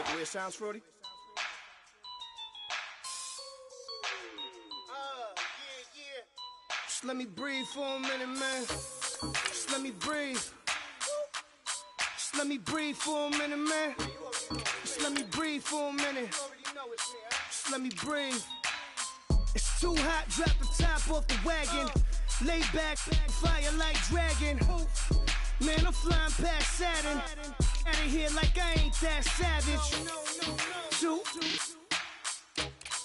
Like the way it sounds, Frody? Just let me breathe for a minute, man. Just let me breathe. Just let me breathe for a minute, man. Just let me breathe for a minute. Just let me breathe. It's too hot, drop the top off the wagon. Lay back, fire like dragon. Man, I'm flying past Saturn. Out of here like I ain't that savage. Two.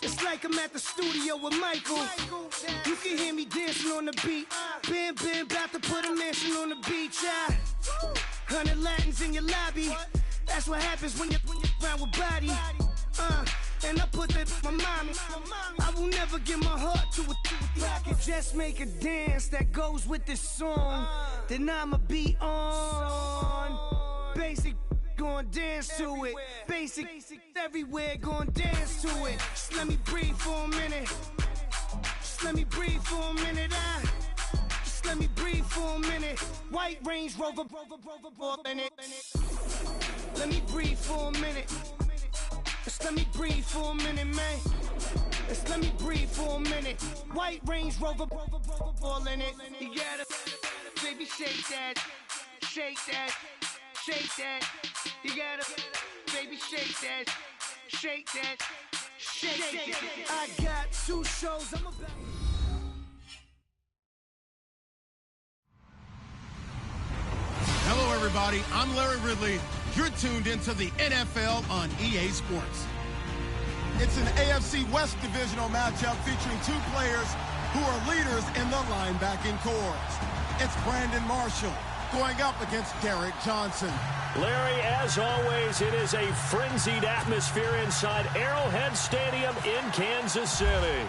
It's like I'm at the studio with Michael. You can hear me dancing on the beat. Bam, bam, about to put a mansion on the beach. 100 Latins in your lobby. That's what happens when you're around with body. And I put that in my mommy. I will never give my heart to a I can just make a dance that goes with this song. Then I'ma be on. Basic, gon' dance to it. Basic, everywhere, gon' dance to it. Just let me breathe for a minute. Just let me breathe for a minute. Just let me breathe for a minute. White Range Rover, in it. Let me breathe for a minute. Just let me breathe for a minute, man. Just let me breathe for a minute. White Range Rover, all in it. You gotta, baby, shake that, shake that, shake that. You gotta, baby, shake that, shake that, shake that. I got 2 shows, I'm about. Hello, everybody. I'm Larry Ridley. You're tuned into the NFL on EA Sports. It's an AFC West divisional matchup featuring 2 players who are leaders in the linebacking corps. It's Brandon Marshall going up against Derek Johnson. Larry, as always, it is a frenzied atmosphere inside Arrowhead Stadium in Kansas City.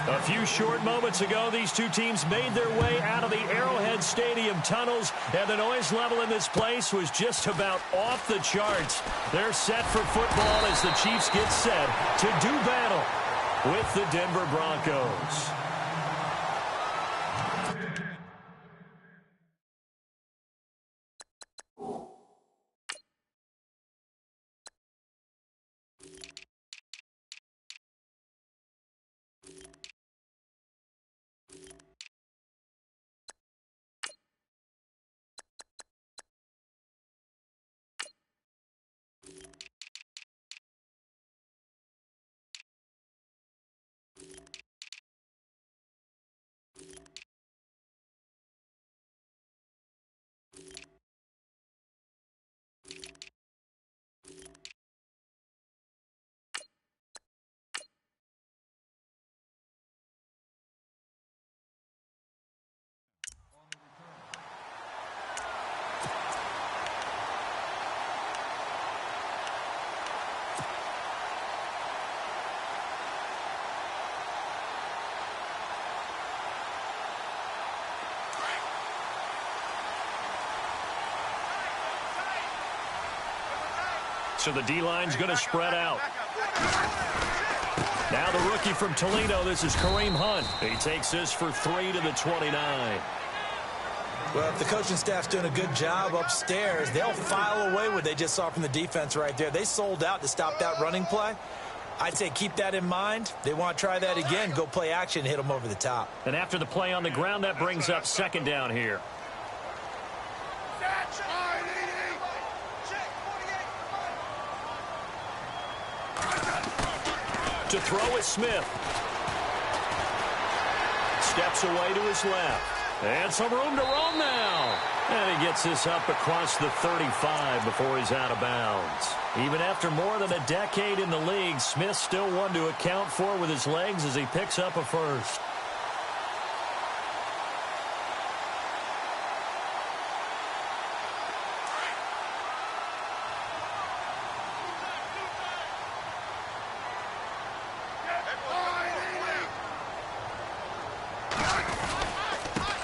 A few short moments ago, these 2 teams made their way out of the Arrowhead Stadium tunnels, and the noise level in this place was just about off the charts. They're set for football as the Chiefs get set to do battle with the Denver Broncos. So the D-line's going to spread out. Now the rookie from Toledo, this is Kareem Hunt. He takes this for 3 to the 29. Well, if the coaching staff's doing a good job upstairs, they'll file away what they just saw from the defense right there. They sold out to stop that running play. I'd say keep that in mind. They want to try that again, go play action, hit them over the top. And after the play on the ground, that brings up 2nd down here. To throw is Smith. Steps away to his left. And some room to roam now. And he gets this up across the 35 before he's out of bounds. Even after more than a decade in the league, Smith still one to account for with his legs as he picks up a first.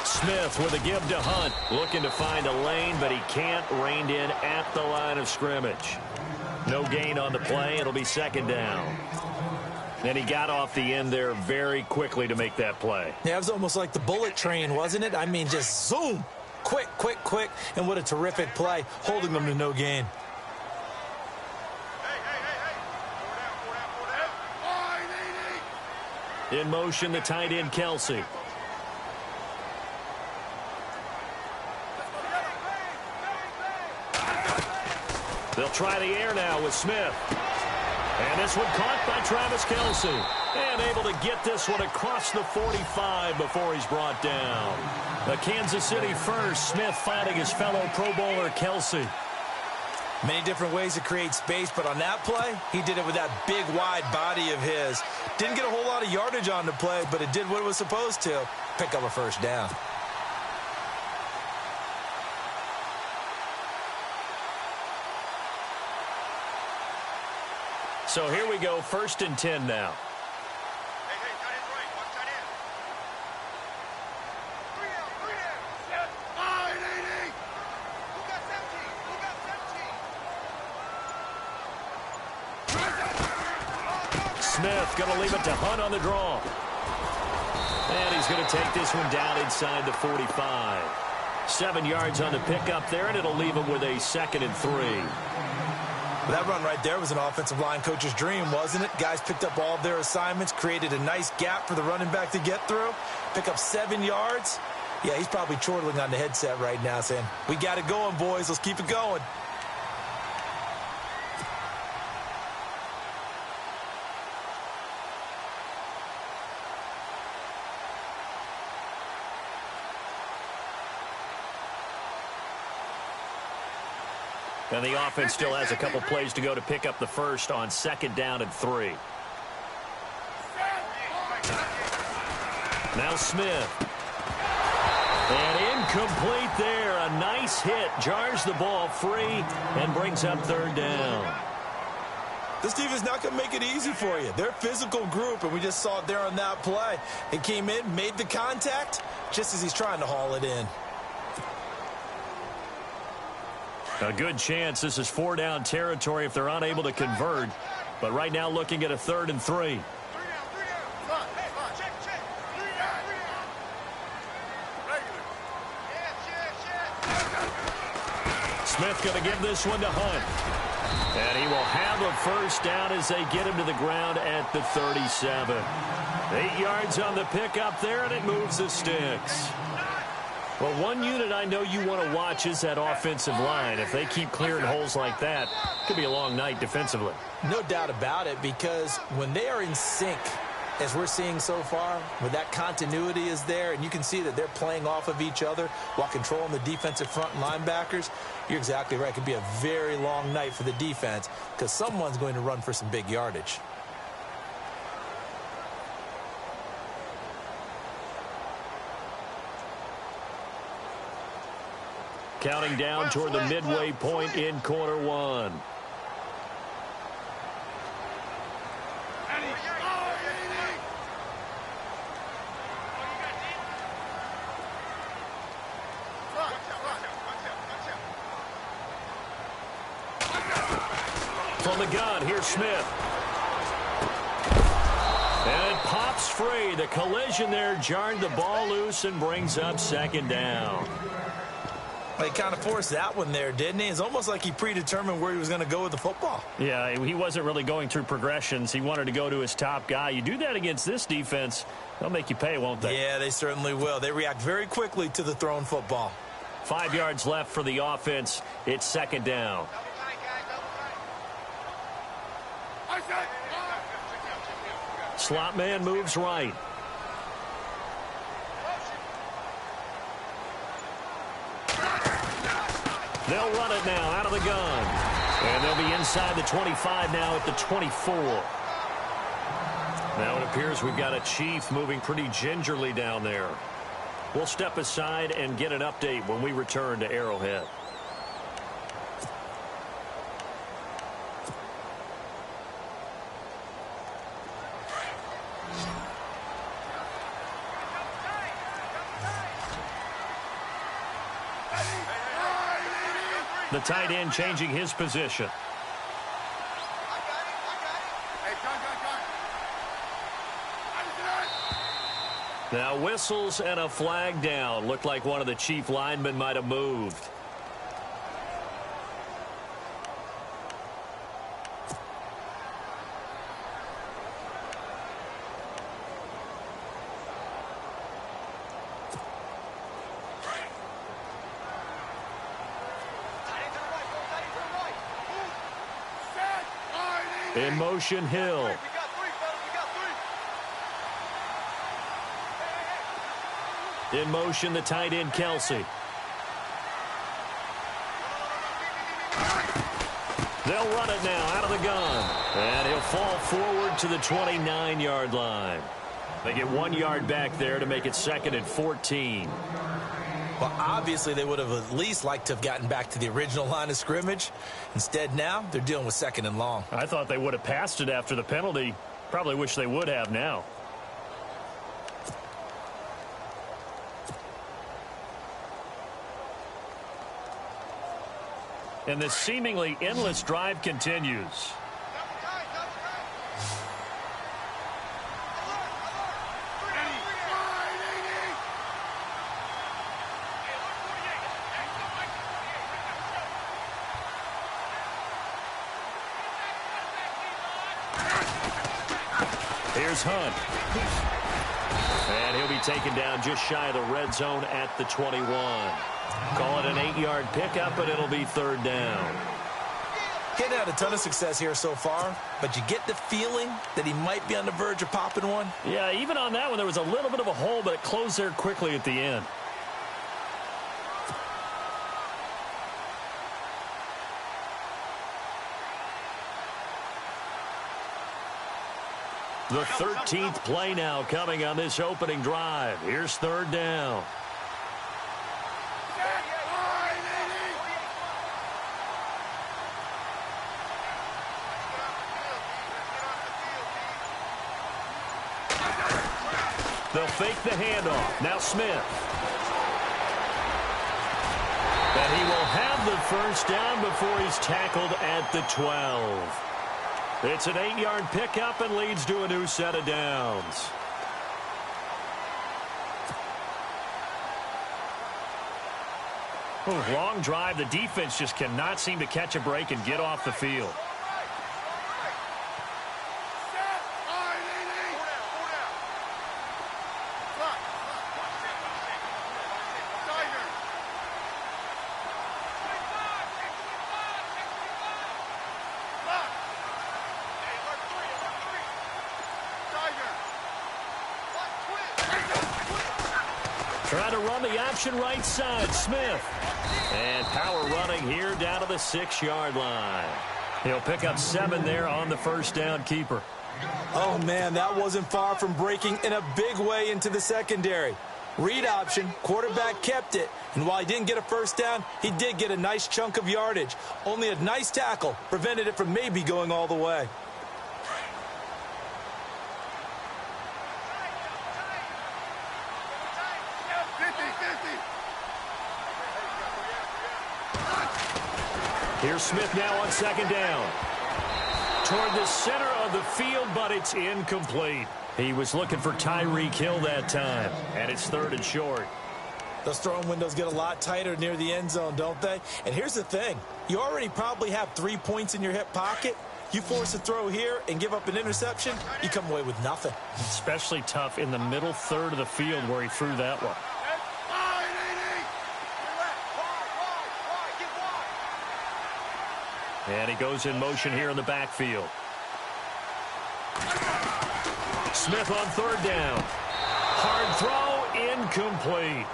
Smith with a give to Hunt, looking to find a lane, but he can't, reined in at the line of scrimmage. No gain on the play. It'll be 2nd down. And he got off the end there very quickly to make that play. Yeah, it was almost like the bullet train, wasn't it? I mean, just zoom. Quick, quick, quick. And what a terrific play, holding them to no gain. In motion, the tight end, Kelsey. They'll try the air now with Smith. And this one caught by Travis Kelsey. And able to get this one across the 45 before he's brought down. The Kansas City first, Smith finding his fellow Pro Bowler Kelsey. Many different ways to create space, but on that play, he did it with that big, wide body of his. Didn't get a whole lot of yardage on the play, but it did what it was supposed to. Pick up a first down. So here we go, 1st and 10 now. Hey, tight end right. Watch tight end. 3 down. 980. Who got 17? Who got 17? Smith going to leave it to Hunt on the draw. And he's going to take this one down inside the 45. 7 yards on the pickup there, and it'll leave him with a 2nd and 3. That run right there was an offensive line coach's dream, wasn't it? Guys picked up all of their assignments, created a nice gap for the running back to get through, pick up 7 yards. Yeah, he's probably chortling on the headset right now saying, we got it going, boys. Let's keep it going. And the offense still has a couple plays to go to pick up the first on 2nd down and 3. Now Smith. And incomplete there. A nice hit. Jars the ball free and brings up 3rd down. This team is not going to make it easy for you. They're a physical group, and we just saw it there on that play. He came in, made the contact, just as he's trying to haul it in. A good chance this is 4-down territory if they're unable to convert. But right now looking at a 3rd and 3. 3 down. Hey, check. 3 down. Regular. Yeah. Smith going to give this one to Hunt. And he will have a first down as they get him to the ground at the 37. 8 yards on the pickup there, and it moves the sticks. Well, one unit I know you want to watch is that offensive line. If they keep clearing holes like that, it could be a long night defensively. No doubt about it, because when they are in sync, as we're seeing so far, where that continuity is there, and you can see that they're playing off of each other while controlling the defensive front linebackers, you're exactly right. It could be a very long night for the defense because someone's going to run for some big yardage. Counting down toward the midway point in quarter 1. From the gun, here's Smith. And it pops free. The collision there jarred the ball loose and brings up 2nd down. He kind of forced that one there, didn't he? It's almost like he predetermined where he was going to go with the football. Yeah, he wasn't really going through progressions. He wanted to go to his top guy. You do that against this defense, they'll make you pay, won't they? Yeah, they certainly will. They react very quickly to the thrown football. 5 yards left for the offense. It's 2nd down. Slot man moves right. They'll run it now out of the gun. And they'll be inside the 25 now at the 24. Now it appears we've got a Chief moving pretty gingerly down there. We'll step aside and get an update when we return to Arrowhead. The tight end changing his position. Now whistles and a flag down. Looked like one of the Chief linemen might have moved. In motion, Hill. In motion, the tight end, Kelsey. They'll run it now out of the gun. And he'll fall forward to the 29-yard line. They get 1 yard back there to make it 2nd and 14. Well, obviously, they would have at least liked to have gotten back to the original line of scrimmage. Instead, now, they're dealing with 2nd and long. I thought they would have passed it after the penalty. Probably wish they would have now. And the seemingly endless drive continues. Here's Hunt. And he'll be taken down just shy of the red zone at the 21. Call it an 8-yard pickup, and it'll be 3rd down. Getting had a ton of success here so far, but you get the feeling that he might be on the verge of popping one. Yeah, even on that one, there was a little bit of a hole, but it closed there quickly at the end. The 13th play now coming on this opening drive. Here's 3rd down. They'll fake the handoff. Now Smith. And he will have the 1st down before he's tackled at the 12. It's an 8-yard pickup and leads to a new set of downs. Long drive. The defense just cannot seem to catch a break and get off the field. Trying to run the option right side, Smith. And power running here down to the 6-yard line. He'll pick up 7 there on the 1st down keeper. Oh, man, that wasn't far from breaking in a big way into the secondary. Read option, quarterback kept it. And while he didn't get a 1st down, he did get a nice chunk of yardage. Only a nice tackle prevented it from maybe going all the way. Here's Smith now on 2nd down. Toward the center of the field, but it's incomplete. He was looking for Tyreek Hill that time, and it's 3rd and short. Those throwing windows get a lot tighter near the end zone, don't they? And here's the thing. You already probably have 3 points in your hip pocket. You force a throw here and give up an interception, you come away with nothing. Especially tough in the middle third of the field where he threw that one. And he goes in motion here in the backfield. Smith on 3rd down. Hard throw, incomplete.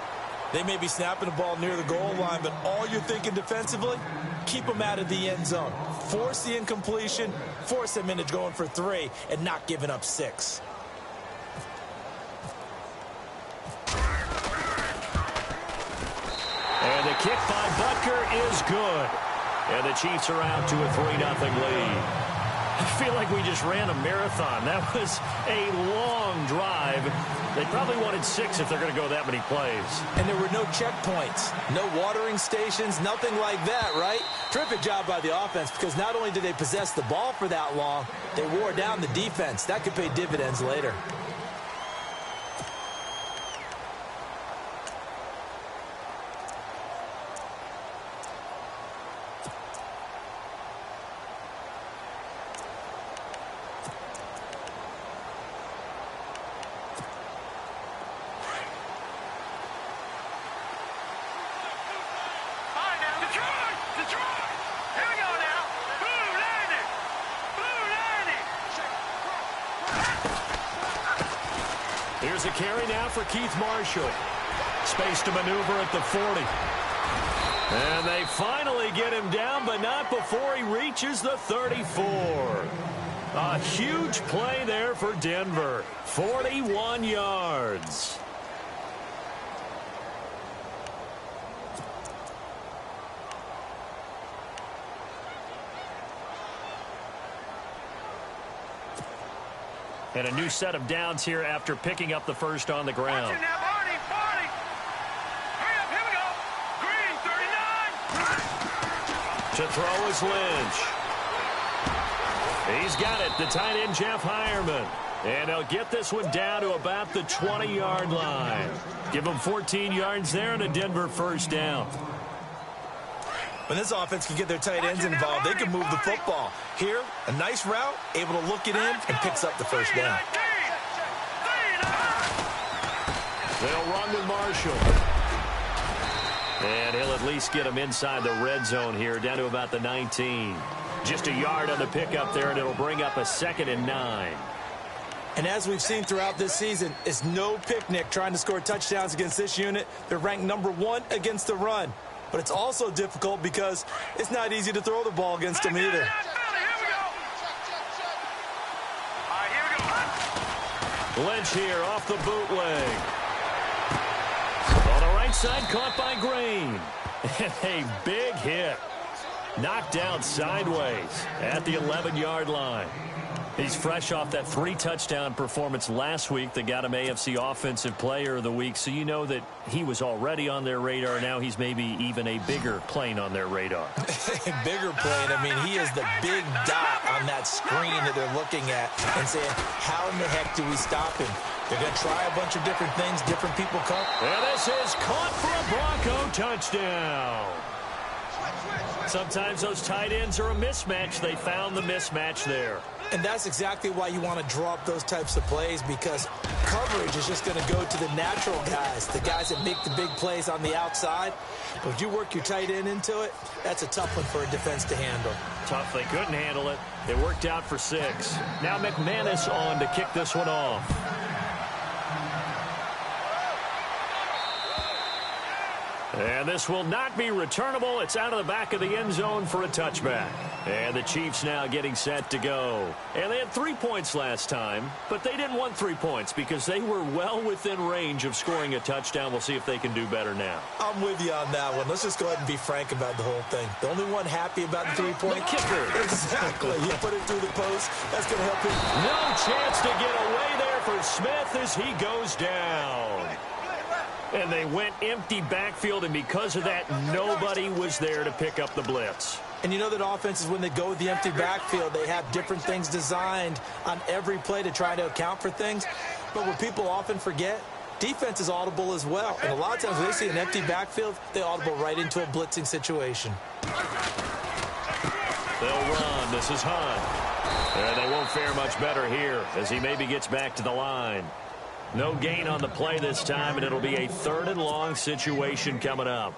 They may be snapping the ball near the goal line, but all you're thinking defensively, keep them out of the end zone. Force the incompletion, force them into going for 3, and not giving up 6. And the kick by Butker is good. And the Chiefs are out to a 3-0 lead. I feel like we just ran a marathon. That was a long drive. They probably wanted 6 if they're going to go that many plays. And there were no checkpoints, no watering stations, nothing like that, right? Terrific job by the offense, because not only did they possess the ball for that long, they wore down the defense. That could pay dividends later. There's a carry now for Keith Marshall. Space to maneuver at the 40. And they finally get him down, but not before he reaches the 34. A huge play there for Denver. 41 yards. And a new set of downs here after picking up the first on the ground. To throw is Lynch. He's got it, the tight end Jeff Hireman. And they'll get this one down to about the 20-yard line. Give them 14 yards there and a Denver first down. When this offense can get their tight ends involved, they can move the football. Here, a nice route, able to look it in, and picks up the first down. They'll run with Marshall. And he'll at least get him inside the red zone here, down to about the 19. Just a yard on the pickup there, and it'll bring up a 2nd and 9. And as we've seen throughout this season, it's no picnic trying to score touchdowns against this unit. They're ranked #1 against the run. But it's also difficult because it's not easy to throw the ball against them either. Lynch here off the bootleg. On the right side, caught by Green. And a big hit. Knocked down sideways at the 11-yard line. He's fresh off that 3-touchdown performance last week that got him AFC Offensive Player of the Week, so you know that he was already on their radar. Now he's maybe even a bigger plane on their radar. Bigger plane. I mean, he is the big dot on that screen that they're looking at and saying, how in the heck do we stop him? They're going to try a bunch of different things. Different people come. And this is caught for a Bronco touchdown. Sometimes those tight ends are a mismatch. They found the mismatch there. And that's exactly why you want to draw up those types of plays, because coverage is just going to go to the natural guys, the guys that make the big plays on the outside. But if you work your tight end into it, that's a tough one for a defense to handle. Tough. They couldn't handle it. It worked out for 6. Now McManus on to kick this one off. And this will not be returnable. It's out of the back of the end zone for a touchback. And the Chiefs now getting set to go. And they had 3 points last time, but they didn't want 3 points because they were well within range of scoring a touchdown. We'll see if they can do better now. I'm with you on that one. Let's just go ahead and be frank about the whole thing. The only one happy about the 3-point kicker. Exactly. You put it through the post. That's going to help him. No chance to get away there for Smith as he goes down. And they went empty backfield, and because of that, nobody was there to pick up the blitz. And you know that offenses, when they go with the empty backfield, they have different things designed on every play to try to account for things. But what people often forget, defense is audible as well. And a lot of times when they see an empty backfield, they audible right into a blitzing situation. They'll run. This is Hunt. And they won't fare much better here as he maybe gets back to the line. No gain on the play this time, and it'll be a 3rd and long situation coming up.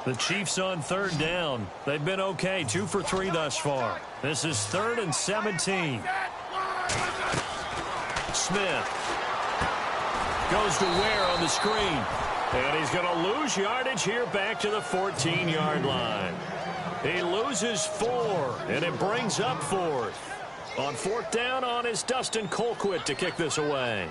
The Chiefs on 3rd down. They've been okay, 2 for 3 thus far. This is 3rd and 17. Smith goes to Ware on the screen. And he's going to lose yardage here back to the 14-yard line. He loses 4, and it brings up 4th. On 4th down on is Dustin Colquitt to kick this away.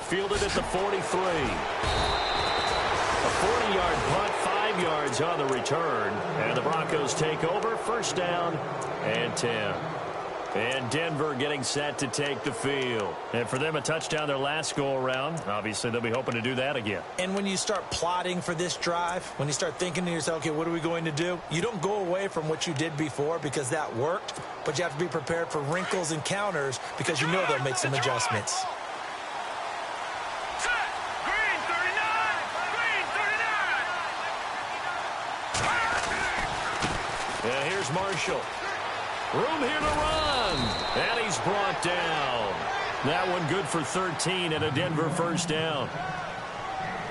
Fielded at the 43. A 40-yard punt, 5 yards on the return. And the Broncos take over, 1st down and 10. And Denver getting set to take the field. And for them, a touchdown their last go-around. Obviously, they'll be hoping to do that again. And when you start plotting for this drive, when you start thinking to yourself, okay, what are we going to do? You don't go away from what you did before because that worked, but you have to be prepared for wrinkles and counters because you know they'll make some adjustments. Yeah, here's Marshall. Room here to run. And he's brought down. That one good for 13 and a Denver first down.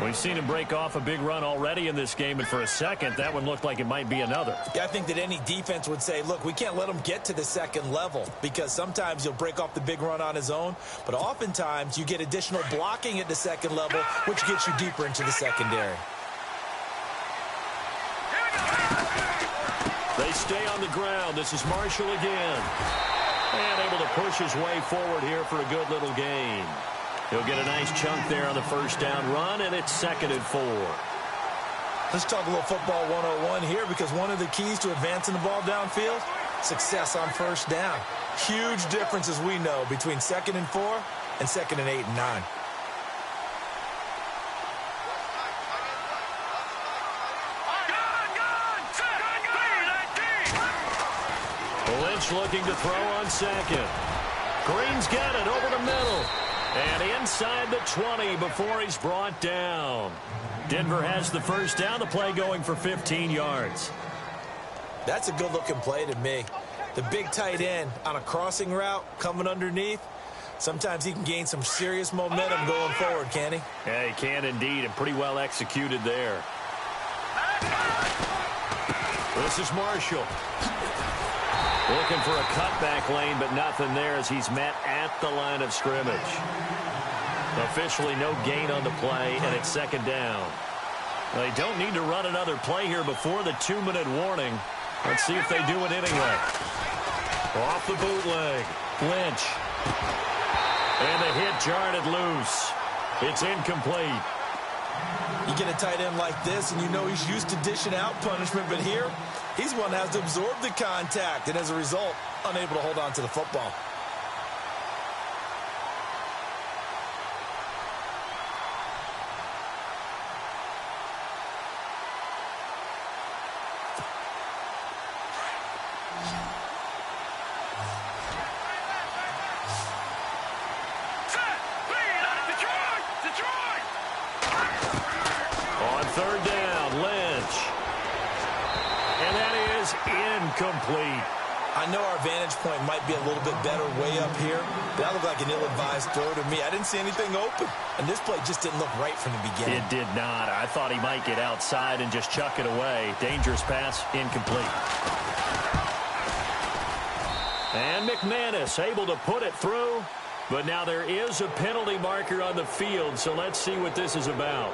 We've seen him break off a big run already in this game, and for a second, that one looked like it might be another. Yeah, I think that any defense would say, look, we can't let him get to the second level, because sometimes he'll break off the big run on his own, but oftentimes you get additional blocking at the second level, which gets you deeper into the secondary. They stay on the ground. This is Marshall again. And able to push his way forward here for a good little gain. He'll get a nice chunk there on the first down run, and it's 2nd and 4. Let's talk a little football 101 here, because one of the keys to advancing the ball downfield, success on first down. Huge difference, as we know, between 2nd and 4 and 2nd and 8 and 9. Lynch looking to throw on 2nd. Green's got it over the middle. And inside the 20 before he's brought down. Denver has the first down. The play going for 15 yards. That's a good-looking play to me. The big tight end on a crossing route coming underneath. Sometimes he can gain some serious momentum going forward, can he? Yeah, he can indeed, and pretty well executed there. This is Marshall. Looking for a cutback lane, but nothing there as he's met at the line of scrimmage. Officially no gain on the play, and it's 2nd down. They don't need to run another play here before the 2-minute warning. Let's see if they do it anyway. Off the bootleg. Lynch. And the hit jarred it loose. It's incomplete. You get a tight end like this, and you know he's used to dishing out punishment, but here, he's one that has to absorb the contact, and as a result, unable to hold on to the football. Third down, Lynch. And that is incomplete. I know our vantage point might be a little bit better way up here, but that looked like an ill-advised throw to me. I didn't see anything open, and this play just didn't look right from the beginning. It did not. I thought he might get outside and just chuck it away. Dangerous pass, incomplete. And McManus able to put it through, but now there is a penalty marker on the field, so let's see what this is about.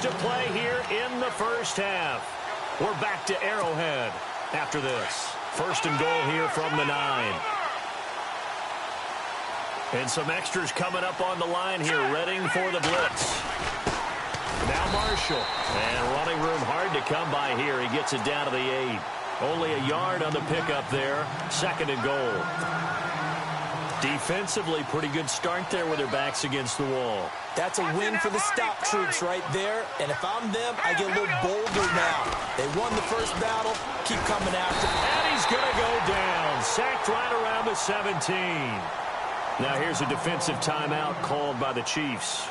To play here in the first half. We're back to Arrowhead after this. 1st and goal here from the 9. And some extras coming up on the line here, readying for the blitz. Now Marshall. And running room hard to come by here. He gets it down to the 8. Only a yard on the pickup there. 2nd and goal. Defensively, pretty good start there with their backs against the wall. That's a win for the stop troops right there. And if I'm them, I get a little bolder now. They won the first battle. Keep coming after. And he's going to go down. Sacked right around the 17. Now here's a defensive timeout called by the Chiefs.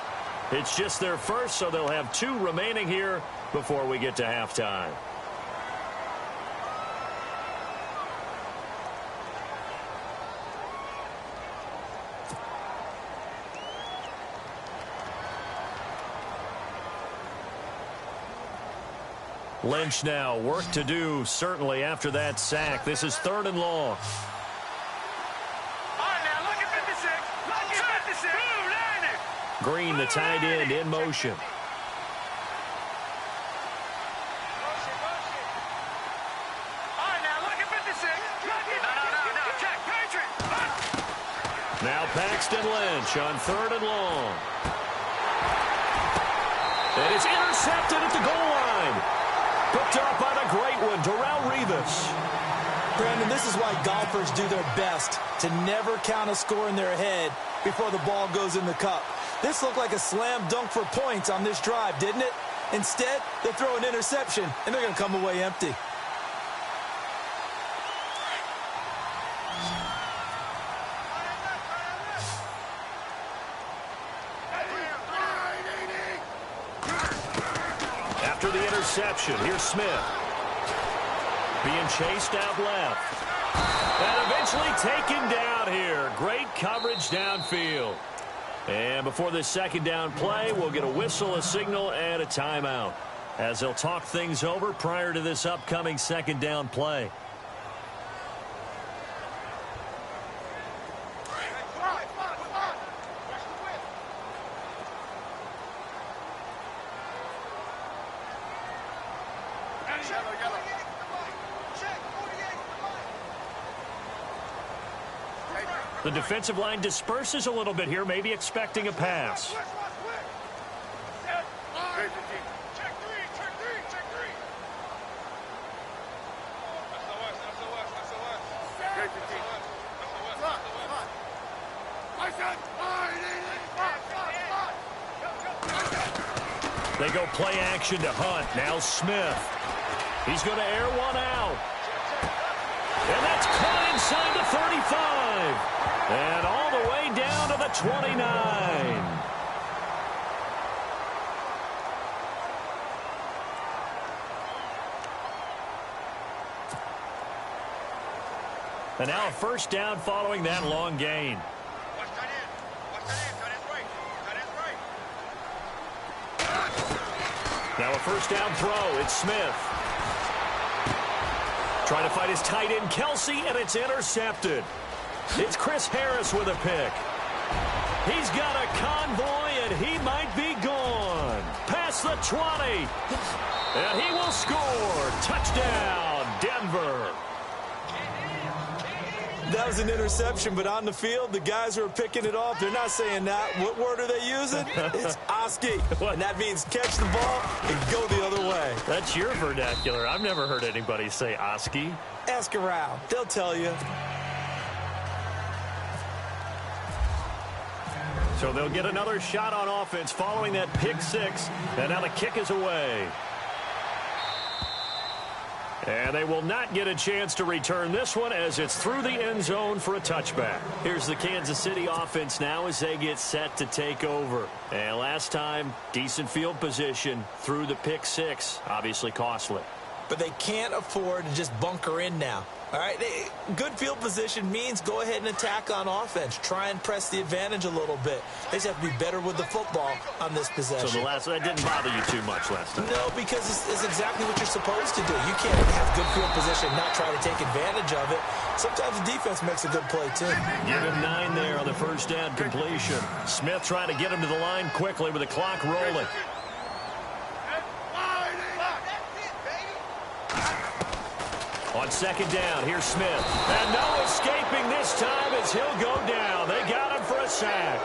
It's just their first, so they'll have 2 remaining here before we get to halftime. Lynch now, work to do, certainly, after that sack. This is 3rd and long. All right, now, look at 56. Look at 56. Green, the tight end, in motion. All right, now, look at 56. No, check, Patriot. Now Paxton Lynch on 3rd and long. And it's intercepted at the goal line. Picked up by the great one, Darrelle Revis. Brandon, this is why golfers do their best to never count a score in their head before the ball goes in the cup. This looked like a slam dunk for points on this drive, didn't it? Instead, they'll throw an interception, and they're going to come away empty. After the interception, here's Smith. Being chased out left. And eventually taken down here. Great coverage downfield. And before this second down play, we'll get a whistle, a signal, and a timeout, as they'll talk things over prior to this upcoming second down play. The defensive line disperses a little bit here, maybe expecting a pass. They go play action to Hunt. Now Smith. He's going to air one out. And that's caught inside the 35. And all the way down to the 29. And now a first down following that long gain. Now a first down throw. It's Smith. Trying to fight his tight end, Kelsey, and it's intercepted. It's Chris Harris with a pick. He's got a convoy, and he might be gone. Past the 20. And he will score. Touchdown, Denver. That was an interception, but on the field, the guys who are picking it off, they're not saying that. What word are they using? It's Oski. And that means catch the ball and go the other way. That's your vernacular. I've never heard anybody say Oski. Ask around. They'll tell you. So they'll get another shot on offense following that pick six. And now the kick is away. And they will not get a chance to return this one as it's through the end zone for a touchback. Here's the Kansas City offense now as they get set to take over. And last time, decent field position through the pick six. Obviously costly. But they can't afford to just bunker in now. All right, good field position means go ahead and attack on offense. Try and press the advantage a little bit. They just have to be better with the football on this possession. So that didn't bother you too much last time? No, because it's exactly what you're supposed to do. You can't have good field position and not try to take advantage of it. Sometimes the defense makes a good play, too. Give him 9 there on the first down completion. Smith trying to get him to the line quickly with the clock rolling. On second down, here's Smith. And no escaping this time as he'll go down. They got him for a sack.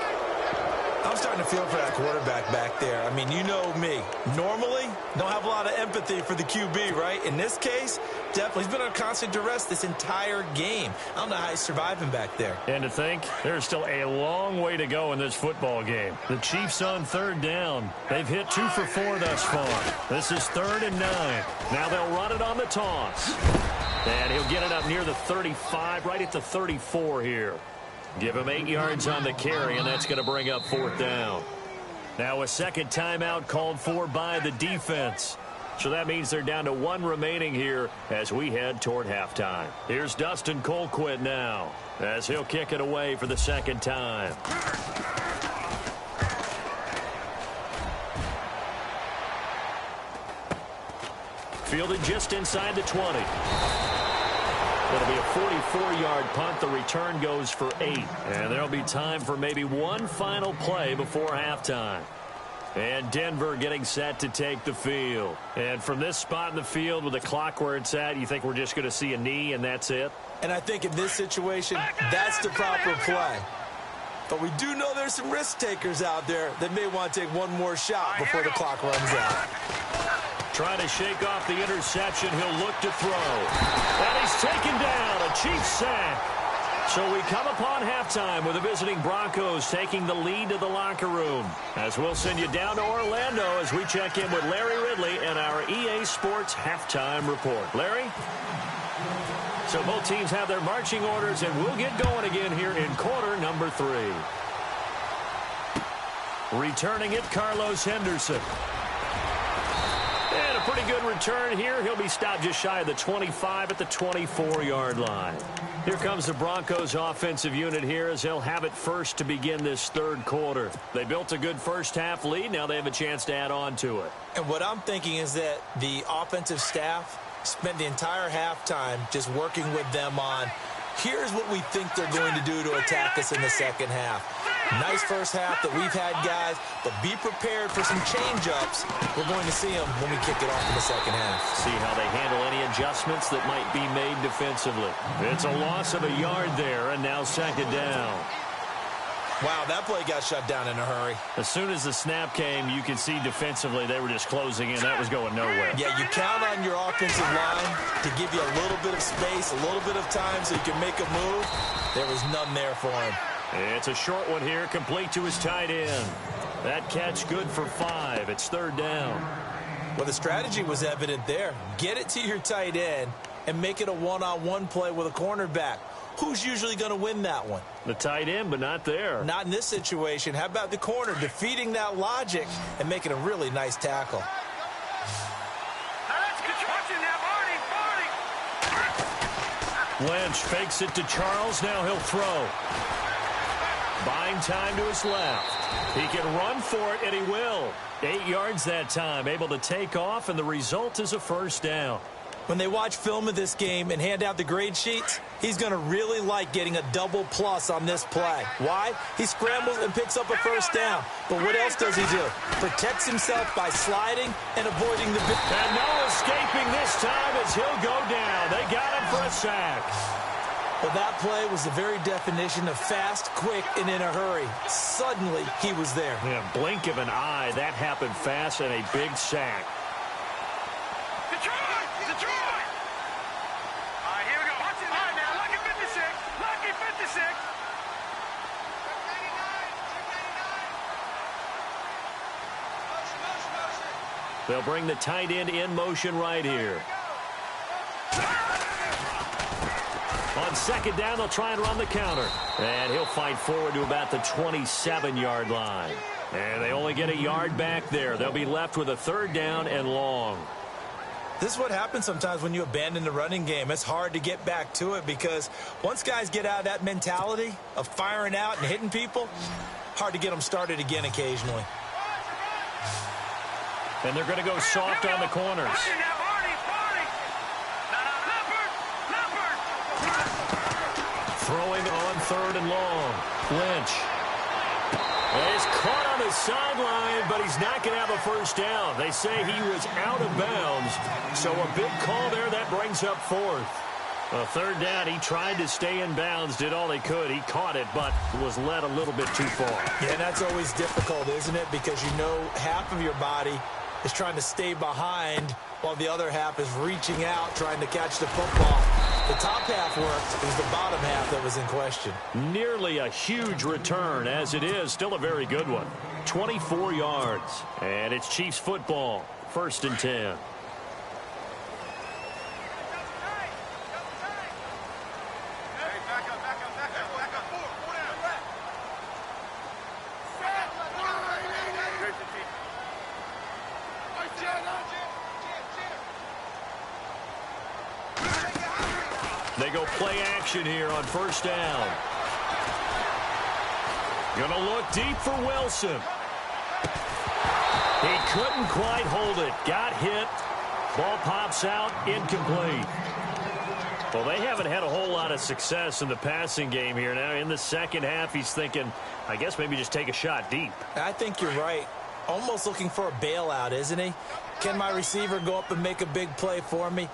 I'm starting to feel for that quarterback back there. I mean, you know me. Normally, don't have a lot of empathy for the QB, right? In this case, definitely. He's been under constant duress this entire game. I don't know how he's surviving back there. And to think, there's still a long way to go in this football game. The Chiefs on third down. They've hit 2 for 4 thus far. This is 3rd and 9. Now they'll run it on the toss. And he'll get it up near the 35, right at the 34 here. Give him 8 yards on the carry, and that's going to bring up 4th down. Now a second timeout called for by the defense. So that means they're down to 1 remaining here as we head toward halftime. Here's Dustin Colquitt now as he'll kick it away for the second time. Fielded just inside the 20. It'll be a 44-yard punt. The return goes for 8. And there'll be time for maybe one final play before halftime. And Denver getting set to take the field. And from this spot in the field with the clock where it's at, you think we're just going to see a knee and that's it? And I think in this situation, that's the proper play. But we do know there's some risk takers out there that may want to take one more shot before the clock runs out. Trying to shake off the interception. He'll look to throw. And he's taken down. A Chiefs sack. So we come upon halftime with the visiting Broncos taking the lead to the locker room. As we'll send you down to Orlando as we check in with Larry Ridley and our EA Sports halftime report. Larry? So both teams have their marching orders, and we'll get going again here in quarter number 3. Returning it, Carlos Henderson. And a pretty good return here. He'll be stopped just shy of the 25 at the 24-yard line. Here comes the Broncos offensive unit here as they'll have it first to begin this third quarter. They built a good first-half lead. Now they have a chance to add on to it. And what I'm thinking is that the offensive staff spent the entire halftime just working with them on, here's what we think they're going to do to attack us in the second half. Nice first half that we've had, guys, but be prepared for some change-ups. We're going to see them when we kick it off in the second half. See how they handle any adjustments that might be made defensively. It's a loss of a yard there, and now second down. Wow, that play got shut down in a hurry. As soon as the snap came, you can see defensively they were just closing in. That was going nowhere. Yeah, you count on your offensive line to give you a little bit of space, a little bit of time so you can make a move. There was none there for him. It's a short one here, complete to his tight end. That catch good for 5. It's third down. Well, the strategy was evident there. Get it to your tight end and make it a one-on-one play with a cornerback. Who's usually going to win that one? The tight end, but not there. Not in this situation. How about the corner defeating that logic and making a really nice tackle? Lynch fakes it to Charles. Now he'll throw. Buying time to his left. He can run for it, and he will. 8 yards that time, able to take off, and the result is a first down. When they watch film of this game and hand out the grade sheets, he's going to really like getting a double plus on this play. Why? He scrambles and picks up a first down. But what else does he do? Protects himself by sliding and avoiding the... And no escaping this time as he'll go down. They got him for a sack. Well, that play was the very definition of fast, quick, and in a hurry. Suddenly, he was there. Yeah, blink of an eye. That happened fast and a big sack. They'll bring the tight end in motion right here. On second down, they'll try and run the counter. And he'll fight forward to about the 27-yard line. And they only get a yard back there. They'll be left with a third down and long. This is what happens sometimes when you abandon the running game. It's hard to get back to it because once guys get out of that mentality of firing out and hitting people, hard to get them started again occasionally. And they're going to go soft on the corners. Throwing on third and long. Lynch. He's caught on the sideline, but he's not going to have a first down. They say he was out of bounds. So a big call there. That brings up fourth. A third down. He tried to stay in bounds, did all he could. He caught it, but was led a little bit too far. Yeah, that's always difficult, isn't it? Because you know half of your body is trying to stay behind while the other half is reaching out, trying to catch the football. The top half worked. It was the bottom half that was in question. Nearly a huge return, as it is. Still a very good one. 24 yards. And it's Chiefs football. First and 10. They go play action here on first down. Gonna look deep for Wilson. He couldn't quite hold it. Got hit. Ball pops out. Incomplete. Well, they haven't had a whole lot of success in the passing game here. Now, in the second half, he's thinking, I guess maybe just take a shot deep. I think you're right. Almost looking for a bailout, isn't he? Can my receiver go up and make a big play for me?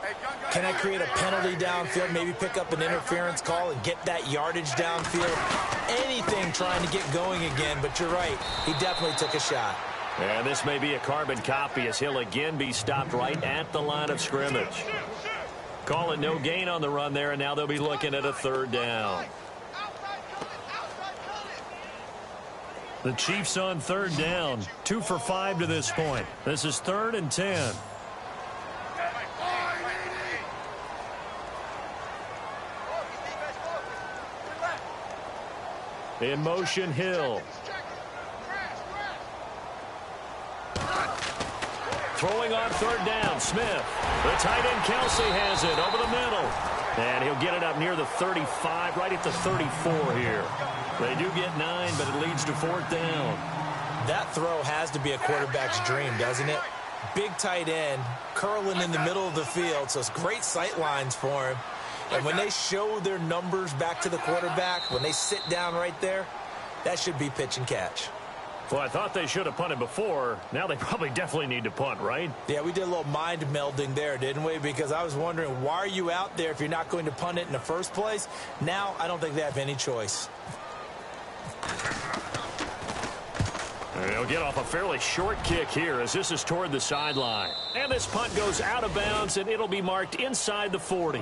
Can I create a penalty downfield, maybe pick up an interference call and get that yardage downfield? Anything trying to get going again, but you're right. He definitely took a shot. And this may be a carbon copy as he'll again be stopped right at the line of scrimmage. Call it no gain on the run there, and now they'll be looking at a third down. The Chiefs on third down. 2 for 5 to this point. This is 3rd and 10. In motion, Hill. Throwing on third down, Smith. The tight end, Kelsey, has it over the middle. And he'll get it up near the 35, right at the 34 here. They do get 9, but it leads to 4th down. That throw has to be a quarterback's dream, doesn't it? Big tight end, curling in the middle of the field, so it's great sight lines for him. And when they show their numbers back to the quarterback, when they sit down right there, that should be pitch and catch. Well, I thought they should have punted before. Now they probably definitely need to punt, right? Yeah, we did a little mind melding there, didn't we? Because I was wondering, why are you out there if you're not going to punt it in the first place? Now, I don't think they have any choice. They'll get off a fairly short kick here as this is toward the sideline. And this punt goes out of bounds, and it'll be marked inside the 40.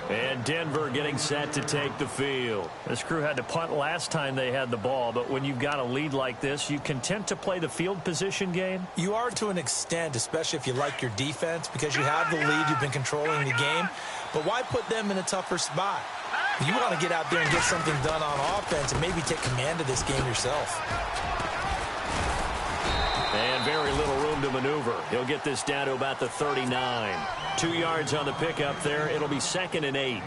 And Denver getting set to take the field. This crew had to punt last time they had the ball, but when you've got a lead like this, you content to play the field position game? You are to an extent, especially if you like your defense, because you have the lead, you've been controlling the game. But why put them in a tougher spot? You want to get out there and get something done on offense and maybe take command of this game yourself. And very little room to maneuver. He'll get this down to about the 39. 2 yards on the pickup there. It'll be 2nd and 8.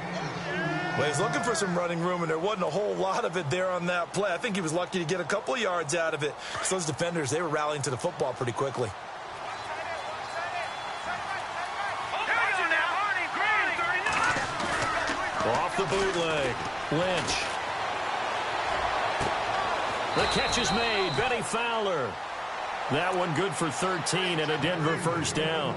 Well, he's looking for some running room, and there wasn't a whole lot of it there on that play. I think he was lucky to get a couple of yards out of it. So those defenders, they were rallying to the football pretty quickly. Off the bootleg. Lynch. The catch is made. Benny Fowler. That one good for 13 and a Denver first down.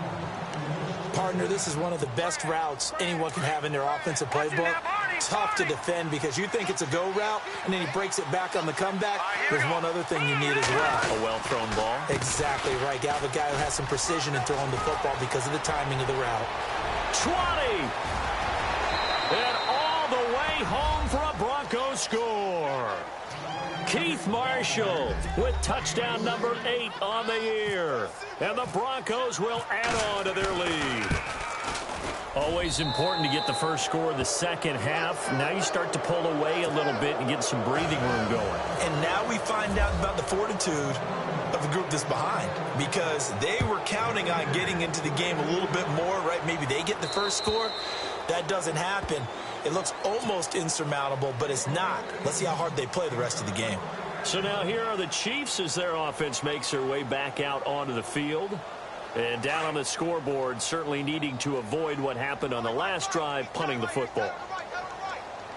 Partner, this is one of the best routes anyone can have in their offensive playbook. Tough to defend because you think it's a go route, and then he breaks it back on the comeback. There's one other thing you need as well. A well-thrown ball. Exactly right. You have a guy who has some precision in throwing the football because of the timing of the route. 20! And all the way home for a Broncos score. Keith Marshall with touchdown number 8 on the year. And the Broncos will add on to their lead. Always important to get the first score of the second half. Now you start to pull away a little bit and get some breathing room going. And now we find out about the fortitude of the group that's behind, because they were counting on getting into the game a little bit more, right? Maybe they get the first score. That doesn't happen. It looks almost insurmountable, but it's not. Let's see how hard they play the rest of the game. So now here are the Chiefs as their offense makes their way back out onto the field. And down on the scoreboard, certainly needing to avoid what happened on the last drive, punting the football.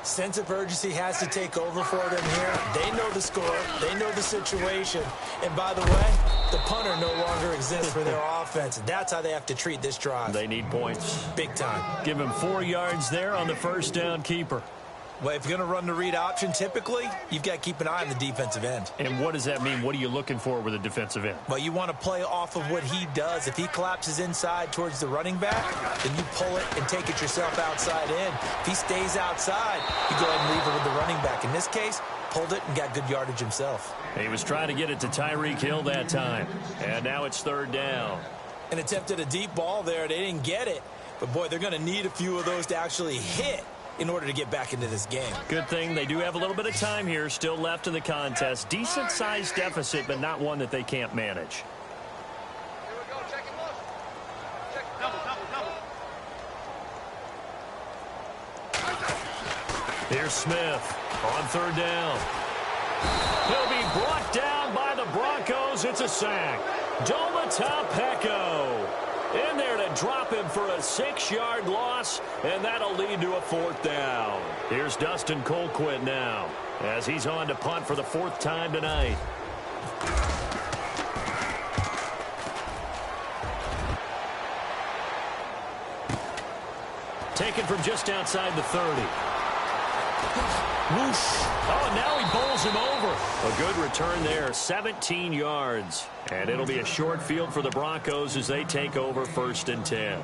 Sense of urgency has to take over for them here. They know the score. They know the situation. And by the way, the punter no longer exists for their offense. That's how they have to treat this drive. They need points. Big time. Give him 4 yards there on the first down keeper. Well, if you're going to run the read option, typically, you've got to keep an eye on the defensive end. And what does that mean? What are you looking for with a defensive end? Well, you want to play off of what he does. If he collapses inside towards the running back, then you pull it and take it yourself outside in. If he stays outside, you go ahead and leave it with the running back. In this case, pulled it and got good yardage himself. He was trying to get it to Tyreek Hill that time. And now it's third down. And attempted a deep ball there. They didn't get it. But, boy, they're going to need a few of those to actually hit in order to get back into this game. Good thing they do have a little bit of time here still left in the contest. Decent-sized deficit, but not one that they can't manage. Here's Smith on third down. He'll be brought down by the Broncos. It's a sack. Domata-Peko in there to drop him for a 6-yard loss, and that'll lead to a fourth down. Here's Dustin Colquitt now as he's on to punt for the 4th time tonight. Taken from just outside the 30. Whoosh. Oh, and now he bowls him over. A good return there, 17 yards. And it'll be a short field for the Broncos as they take over 1st and 10.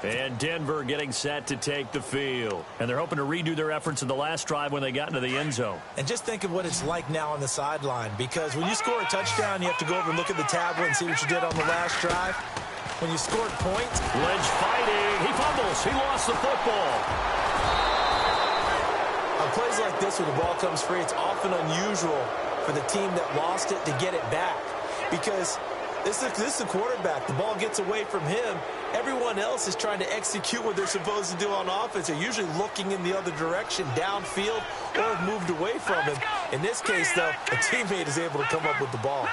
And Denver getting set to take the field. And they're hoping to redo their efforts in the last drive when they got into the end zone. And just think of what it's like now on the sideline, because when you score a touchdown, you have to go over and look at the tablet and see what you did on the last drive. When you scored points. Lynch fighting. He fumbles. He lost the football. On plays like this where the ball comes free, it's often unusual for the team that lost it to get it back, because this is the quarterback. The ball gets away from him. Everyone else is trying to execute what they're supposed to do on offense. They're usually looking in the other direction, downfield, or have moved away from him. In this case, though, a teammate is able to come up with the ball.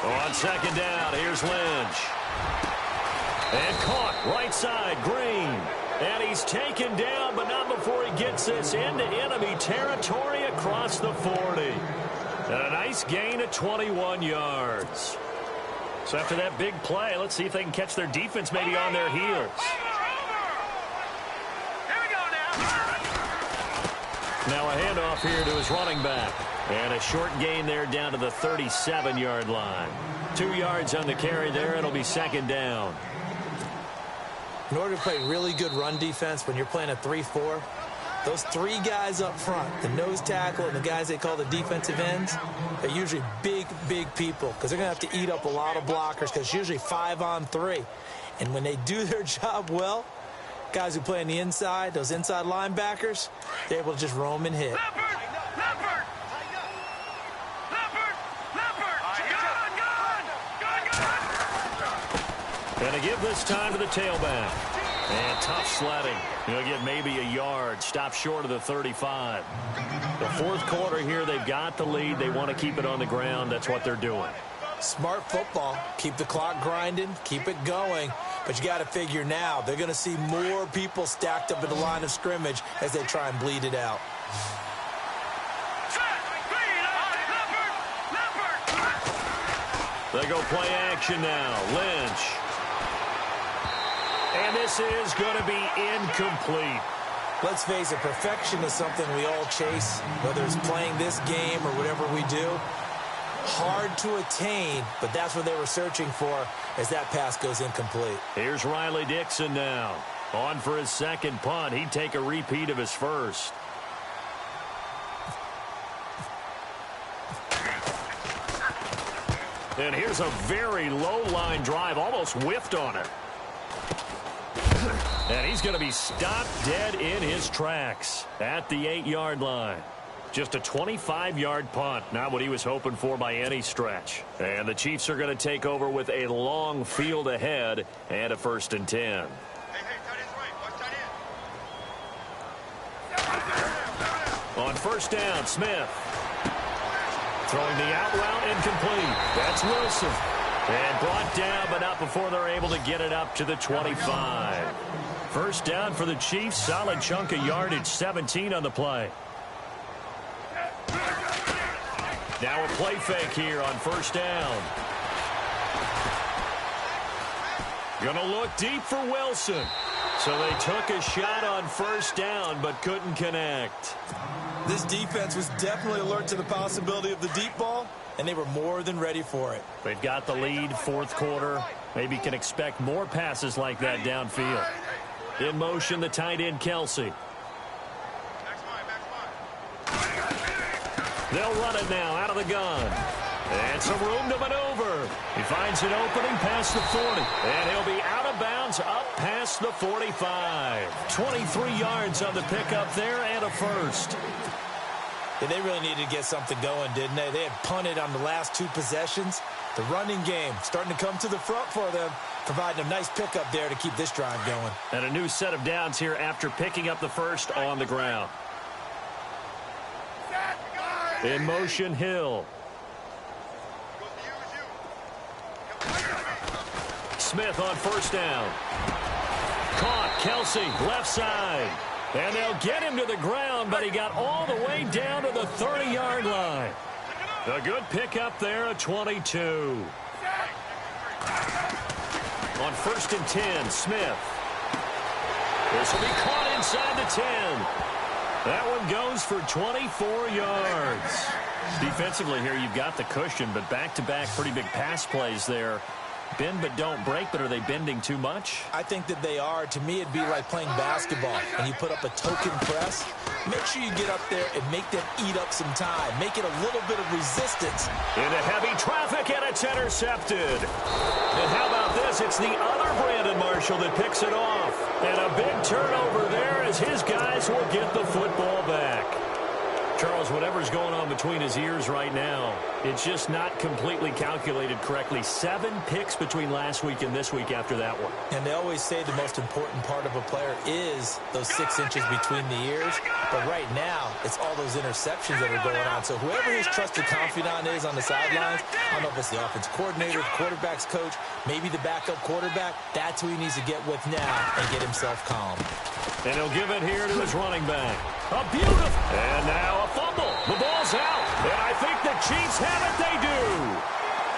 On second down, here's Lynch. And caught right side, Green. And he's taken down, but not before he gets this into enemy territory across the 40. And a nice gain of 21 yards. So after that big play, let's see if they can catch their defense maybe on their heels. Now a handoff here to his running back. And a short gain there down to the 37-yard line. 2 yards on the carry there. It'll be second down. In order to play really good run defense when you're playing a 3-4, those three guys up front, the nose tackle and the guys they call the defensive ends, they're usually big, big people, because they're going to have to eat up a lot of blockers, because it's usually 5-on-3. And when they do their job well, guys who play on the inside, those inside linebackers, they're able to just roam and hit. And to give this time to the tailback. And tough sledding. He'll get maybe a yard. Stop short of the 35. The fourth quarter here, they've got the lead. They want to keep it on the ground. That's what they're doing. Smart football. Keep the clock grinding. Keep it going. But you got to figure now, they're going to see more people stacked up at the line of scrimmage as they try and bleed it out. They go play action now. Lynch. And this is going to be incomplete. Let's face it, perfection is something we all chase, whether it's playing this game or whatever we do. Hard to attain, but that's what they were searching for as that pass goes incomplete. Here's Riley Dixon now. On for his second punt. He'd take a repeat of his first. And here's a very low-line drive, almost whiffed on it. And he's going to be stopped dead in his tracks at the 8-yard line. Just a 25-yard punt, not what he was hoping for by any stretch. And the Chiefs are going to take over with a long field ahead and a 1st and 10. Hey, tight end's right. Watch tight end. On first down, Smith. Throwing the out route incomplete. That's Wilson. And brought down, but not before they're able to get it up to the 25. First down for the Chiefs. Solid chunk of yardage, 17 on the play. Now a play fake here on first down. Gonna look deep for Wilson. So they took a shot on first down, but couldn't connect. This defense was definitely alert to the possibility of the deep ball, and they were more than ready for it. They've got the lead, fourth quarter. Maybe can expect more passes like that downfield. In motion, the tight end, Kelsey. They'll run it now out of the gun. And some room to maneuver. He finds an opening past the 40. And he'll be out of bounds up past the 45. 23 yards on the pickup there and a first. Yeah, they really needed to get something going, didn't they? They had punted on the last 2 possessions. The running game starting to come to the front for them, providing a nice pickup there to keep this drive going. And a new set of downs here after picking up the first on the ground. In motion, Hill. Smith on first down. Caught, Kelsey, left side. And they'll get him to the ground, but he got all the way down to the 30-yard line. A good pickup there, a 22. On 1st and 10, Smith. This will be caught inside the 10. That one goes for 24 yards. Defensively here, you've got the cushion, but back-to-back pretty big pass plays there. Bend but don't break, but are they bending too much? I think that they are. To me, it'd be like playing basketball. When you put up a token press, make sure you get up there and make them eat up some time. Make it a little bit of resistance. Into heavy traffic, and it's intercepted. And how about this? It's the other Brandon Marshall that picks it off. And a big turnover there as his guys will get the football back. Charles, whatever's going on between his ears right now, it's just not completely calculated correctly. 7 picks between last week and this week after that one. And they always say the most important part of a player is those 6 inches between the ears. But right now, it's all those interceptions that are going on. So whoever his trusted confidant is on the sidelines, I don't know if it's the offense coordinator, the quarterback's coach, maybe the backup quarterback, that's who he needs to get with now and get himself calm. And he'll give it here to his running back. A beautiful. And now a fumble. The ball's out. And I think the Chiefs have it. They do.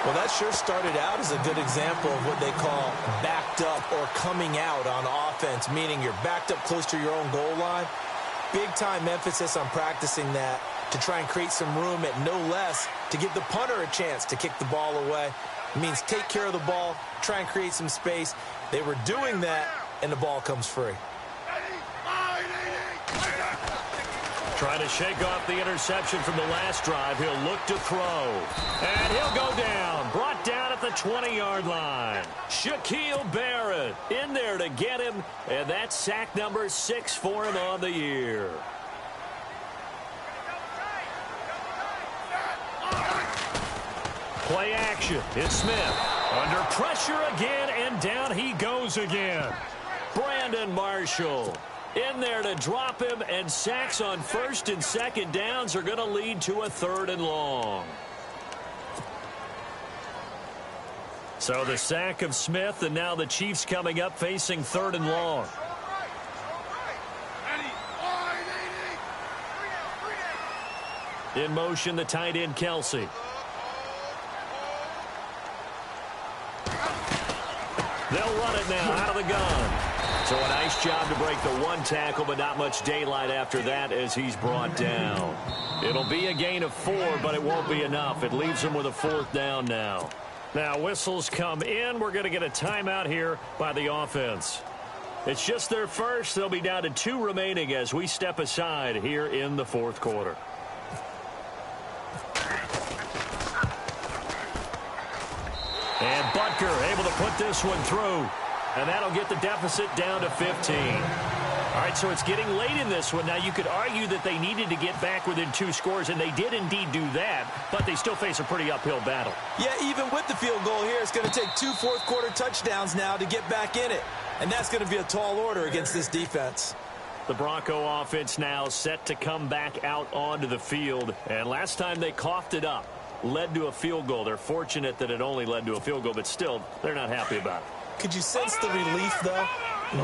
Well, that sure started out as a good example of what they call backed up or coming out on offense, meaning you're backed up close to your own goal line. Big-time emphasis on practicing that to try and create some room at no less to give the punter a chance to kick the ball away. It means take care of the ball, try and create some space. They were doing that, and the ball comes free. Trying to shake off the interception from the last drive. He'll look to throw. And he'll go down. Brought down at the 20-yard line. Shaquille Barrett in there to get him. And that's sack number 6 for him on the year. Play action. It's Smith. Under pressure again, and down he goes again. Brandon Marshall in there to drop him, and sacks on 1st and 2nd downs are going to lead to a 3rd and long. So the sack of Smith, and now the Chiefs coming up facing 3rd and long. In motion, the tight end, Kelsey. They'll run it now out of the gun. So a nice job to break the 1 tackle, but not much daylight after that as he's brought down. It'll be a gain of 4, but it won't be enough. It leaves him with a 4th down now. Now whistles come in. We're going to get a timeout here by the offense. It's just their first. They'll be down to 2 remaining as we step aside here in the 4th quarter. And Butker able to put this one through. And that'll get the deficit down to 15. All right, so it's getting late in this one. Now, you could argue that they needed to get back within 2 scores, and they did indeed do that, but they still face a pretty uphill battle. Yeah, even with the field goal here, it's going to take 2 fourth-quarter touchdowns now to get back in it. And that's going to be a tall order against this defense. The Bronco offense now set to come back out onto the field. And last time they coughed it up, led to a field goal. They're fortunate that it only led to a field goal, but still, they're not happy about it. Could you sense the relief, though,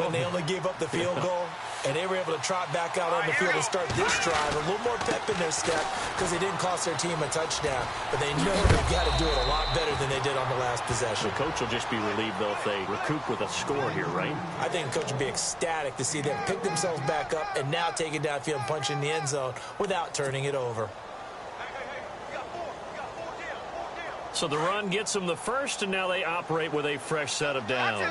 when they only gave up the field goal and they were able to trot back out on the field and start this drive? A little more pep in their step because they didn't cost their team a touchdown, but they know they've got to do it a lot better than they did on the last possession. The coach will just be relieved, though, if they recoup with a score here, right? I think the coach will be ecstatic to see them pick themselves back up and now take it downfield and punch in the end zone without turning it over. So the run gets them the first, and now they operate with a fresh set of downs.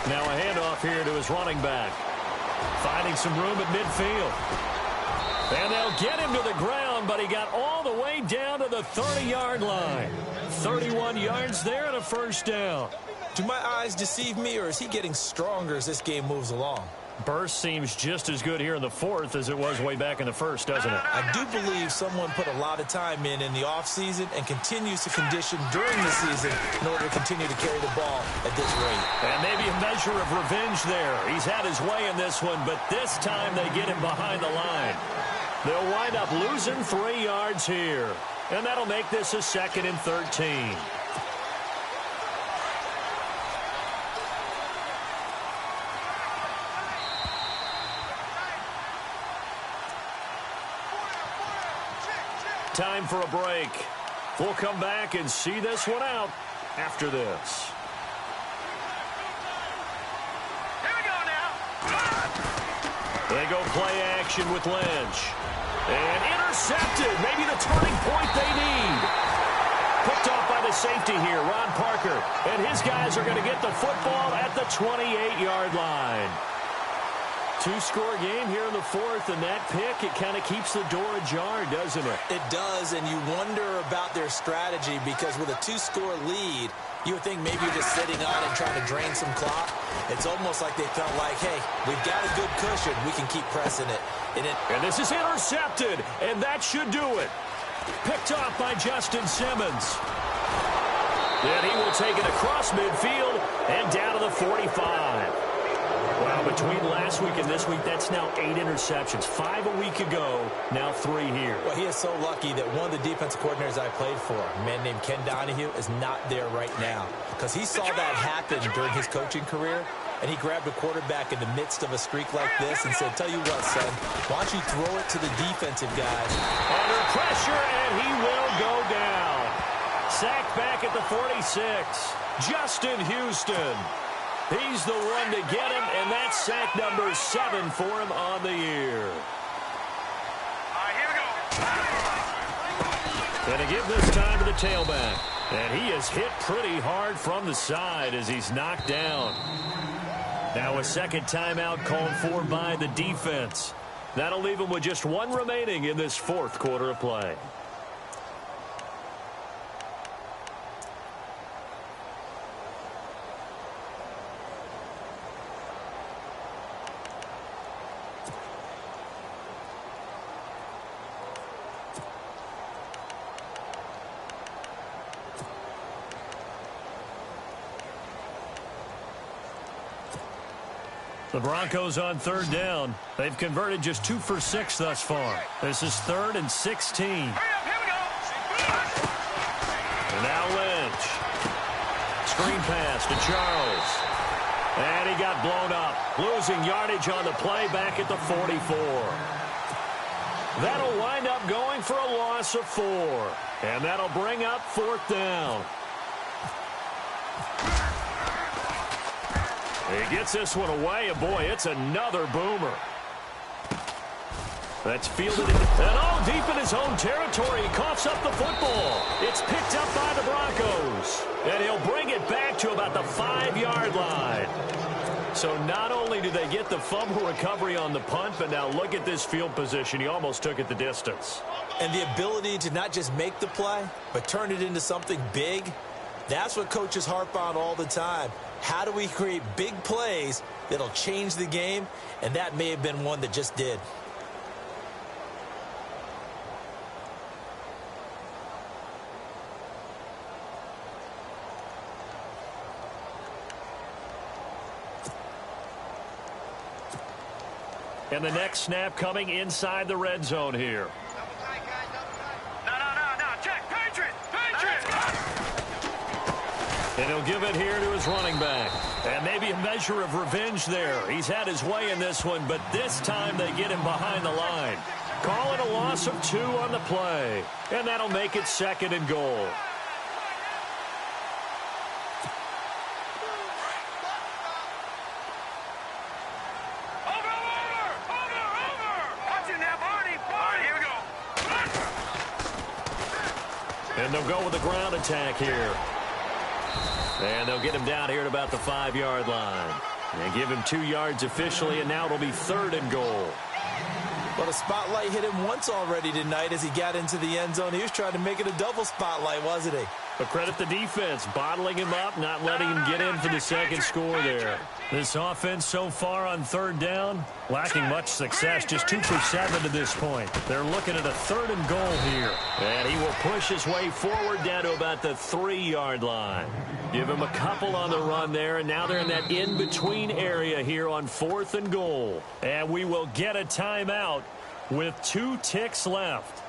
Now a handoff here to his running back. Finding some room at midfield. And they'll get him to the ground, but he got all the way down to the 30-yard line. 31 yards there and a 1st down. Do my eyes deceive me, or is he getting stronger as this game moves along? Burst seems just as good here in the 4th as it was way back in the 1st, doesn't it? I do believe someone put a lot of time in the offseason and continues to condition during the season in order to continue to carry the ball at this rate. And maybe a measure of revenge there. He's had his way in this one, but this time they get him behind the line. They'll wind up losing 3 yards here. And that'll make this a 2nd and 13. Time for a break. We'll come back and see this one out after this. They go play action with Lynch. And intercepted. Maybe the turning point they need. Picked off by the safety here, Ron Parker. And his guys are going to get the football at the 28-yard line. Two-score game here in the fourth, and that pick, it kind of keeps the door ajar, doesn't it? It does, and you wonder about their strategy because with a two-score lead, you would think maybe you're just sitting on and trying to drain some clock. It's almost like they felt like, hey, we've got a good cushion. We can keep pressing it. And this is intercepted, and that should do it. Picked off by Justin Simmons. Then he will take it across midfield and down to the 45. Well, between last week and this week, that's now 8 interceptions. 5 a week ago, now 3 here. Well, he is so lucky that one of the defensive coordinators I played for, a man named Ken Donahue, is not there right now. Because he saw that happen during his coaching career, and he grabbed a quarterback in the midst of a streak like this and said, tell you what, son, why don't you throw it to the defensive guys? Under pressure, and he will go down. Sacked back at the 46. Justin Houston. He's the one to get him, and that's sack number 7 for him on the year. All right, here we go. Going to give this time to the tailback. And he is hit pretty hard from the side as he's knocked down. Now a second timeout called for by the defense. That'll leave him with just 1 remaining in this fourth quarter of play. The Broncos on third down. They've converted just 2 for 6 thus far. This is 3rd and 16. Hurry up, here we go. And now Lynch. Screen pass to Charles. And he got blown up. Losing yardage on the play back at the 44. That'll wind up going for a loss of 4. And that'll bring up 4th down. He gets this one away, and boy, it's another boomer. That's fielded and all deep in his own territory. He coughs up the football. It's picked up by the Broncos, and he'll bring it back to about the 5-yard line. So not only do they get the fumble recovery on the punt, but now look at this field position. He almost took it the distance. And the ability to not just make the play, but turn it into something big, that's what coaches harp on all the time. How do we create big plays that'll change the game? And that may have been one that just did. And the next snap coming inside the red zone here. No. Check. Patriots. And he'll give it here to his running back. And maybe a measure of revenge there. He's had his way in this one, but this time they get him behind the line. Call it a loss of 2 on the play. And that'll make it 2nd and goal. Over. Watch it now, Barney. All right, here we go. And they'll go with the ground attack here. And they'll get him down here at about the 5-yard line. And give him 2 yards officially, and now it'll be 3rd and goal. Well, the spotlight hit him once already tonight as he got into the end zone. He was trying to make it a double spotlight, wasn't he? But credit the defense, bottling him up, not letting him get in for the second score there. This offense so far on 3rd down, lacking much success, just 2 for 7 to this point. They're looking at a 3rd and goal here. And he will push his way forward down to about the 3-yard line. Give him a couple on the run there, and now they're in that in-between area here on 4th and goal. And we will get a timeout with 2 ticks left.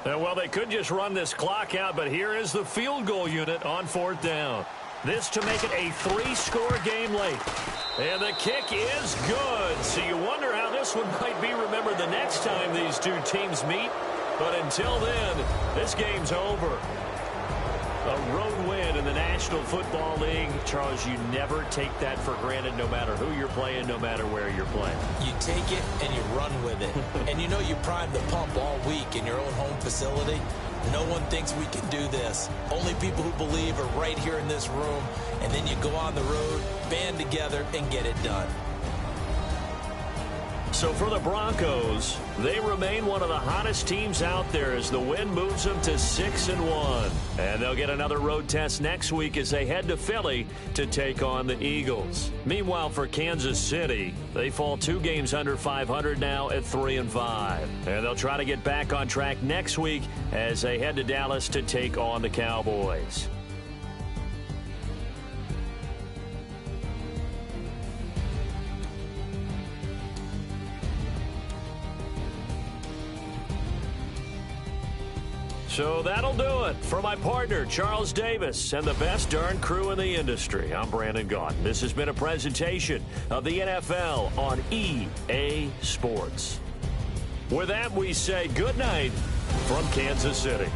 Well, they could just run this clock out, but here is the field goal unit on 4th down. This to make it a 3-score game late. And the kick is good. So you wonder how this one might be remembered the next time these two teams meet. But until then, this game's over. A road win in the National Football League. Charles, you never take that for granted no matter who you're playing, no matter where you're playing. You take it and you run with it. And you know you primed the pump all week in your own home facility. No one thinks we can do this. Only people who believe are right here in this room. And then you go on the road, band together, and get it done. So for the Broncos, they remain one of the hottest teams out there as the win moves them to 6-1. And they'll get another road test next week as they head to Philly to take on the Eagles. Meanwhile, for Kansas City, they fall 2 games under 500 now at 3-5. And they'll try to get back on track next week as they head to Dallas to take on the Cowboys. So that'll do it. For my partner, Charles Davis, and the best darn crew in the industry, I'm Brandon Gaudin. This has been a presentation of the NFL on EA Sports. With that, we say good night from Kansas City.